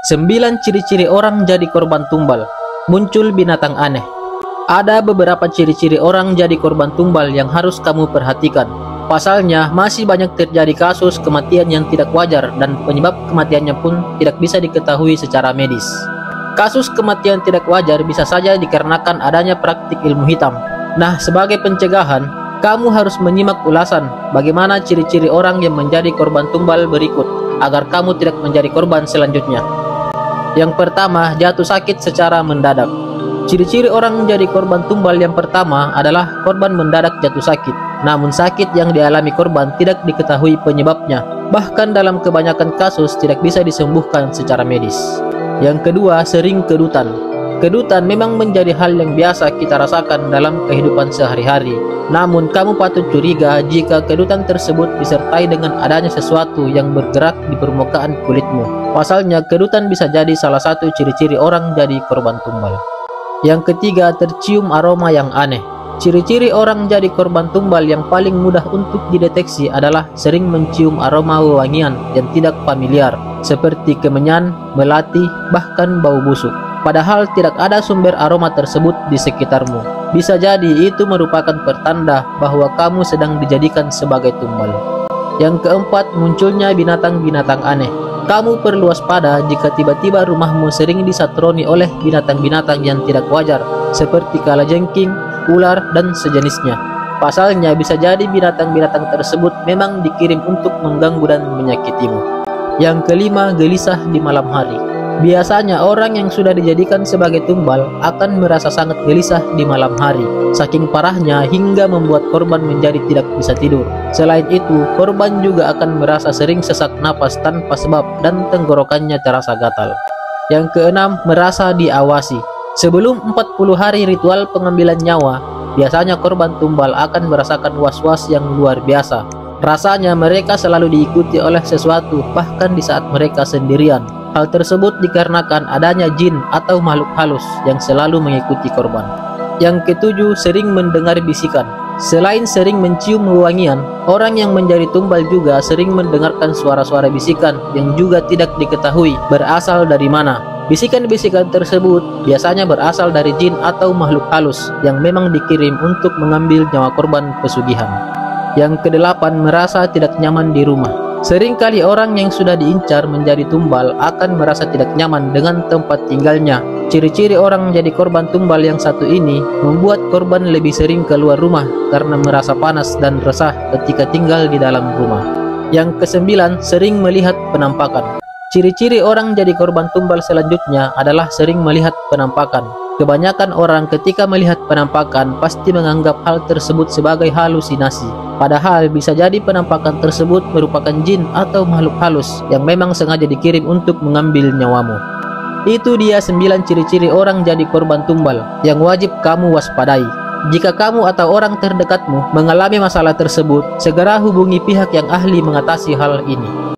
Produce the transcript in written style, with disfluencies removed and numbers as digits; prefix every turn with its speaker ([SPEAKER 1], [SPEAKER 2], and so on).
[SPEAKER 1] 9 ciri-ciri orang jadi korban tumbal. Muncul binatang aneh. Ada beberapa ciri-ciri orang jadi korban tumbal yang harus kamu perhatikan. Pasalnya, masih banyak terjadi kasus kematian yang tidak wajar dan penyebab kematiannya pun tidak bisa diketahui secara medis. Kasus kematian tidak wajar bisa saja dikarenakan adanya praktik ilmu hitam. Nah, sebagai pencegahan, kamu harus menyimak ulasan bagaimana ciri-ciri orang yang menjadi korban tumbal berikut agar kamu tidak menjadi korban selanjutnya. Yang pertama, jatuh sakit secara mendadak. Ciri-ciri orang menjadi korban tumbal yang pertama adalah korban mendadak jatuh sakit. Namun sakit yang dialami korban tidak diketahui penyebabnya. Bahkan dalam kebanyakan kasus tidak bisa disembuhkan secara medis. Yang kedua, sering kedutan. Kedutan memang menjadi hal yang biasa kita rasakan dalam kehidupan sehari-hari. Namun kamu patut curiga jika kedutan tersebut disertai dengan adanya sesuatu yang bergerak di permukaan kulitmu. Pasalnya, kedutan bisa jadi salah satu ciri-ciri orang jadi korban tumbal. Yang ketiga, tercium aroma yang aneh. Ciri-ciri orang jadi korban tumbal yang paling mudah untuk dideteksi adalah sering mencium aroma wewangian yang tidak familiar, seperti kemenyan, melati, bahkan bau busuk. Padahal tidak ada sumber aroma tersebut di sekitarmu. Bisa jadi itu merupakan pertanda bahwa kamu sedang dijadikan sebagai tumbal. Yang keempat, munculnya binatang-binatang aneh. Kamu perlu waspada jika tiba-tiba rumahmu sering disatroni oleh binatang-binatang yang tidak wajar, seperti kalajengking, ular, dan sejenisnya. Pasalnya bisa jadi binatang-binatang tersebut memang dikirim untuk mengganggu dan menyakitimu. Yang kelima, gelisah di malam hari. Biasanya orang yang sudah dijadikan sebagai tumbal akan merasa sangat gelisah di malam hari. Saking parahnya hingga membuat korban menjadi tidak bisa tidur. Selain itu, korban juga akan merasa sering sesak napas tanpa sebab dan tenggorokannya terasa gatal. Yang keenam, merasa diawasi. Sebelum 40 hari ritual pengambilan nyawa, biasanya korban tumbal akan merasakan was-was yang luar biasa. Rasanya mereka selalu diikuti oleh sesuatu, bahkan di saat mereka sendirian. Hal tersebut dikarenakan adanya jin atau makhluk halus yang selalu mengikuti korban. Yang ketujuh, sering mendengar bisikan. Selain sering mencium wewangian, orang yang menjadi tumbal juga sering mendengarkan suara-suara bisikan yang juga tidak diketahui berasal dari mana. Bisikan-bisikan tersebut biasanya berasal dari jin atau makhluk halus yang memang dikirim untuk mengambil nyawa korban pesugihan. Yang kedelapan, merasa tidak nyaman di rumah. Seringkali orang yang sudah diincar menjadi tumbal akan merasa tidak nyaman dengan tempat tinggalnya. Ciri-ciri orang menjadi korban tumbal yang satu ini membuat korban lebih sering keluar rumah karena merasa panas dan resah ketika tinggal di dalam rumah. Yang kesembilan, sering melihat penampakan. Ciri-ciri orang jadi korban tumbal selanjutnya adalah sering melihat penampakan. Kebanyakan orang ketika melihat penampakan pasti menganggap hal tersebut sebagai halusinasi. Padahal bisa jadi penampakan tersebut merupakan jin atau makhluk halus yang memang sengaja dikirim untuk mengambil nyawamu. Itu dia 9 ciri-ciri orang jadi korban tumbal yang wajib kamu waspadai. Jika kamu atau orang terdekatmu mengalami masalah tersebut, segera hubungi pihak yang ahli mengatasi hal ini.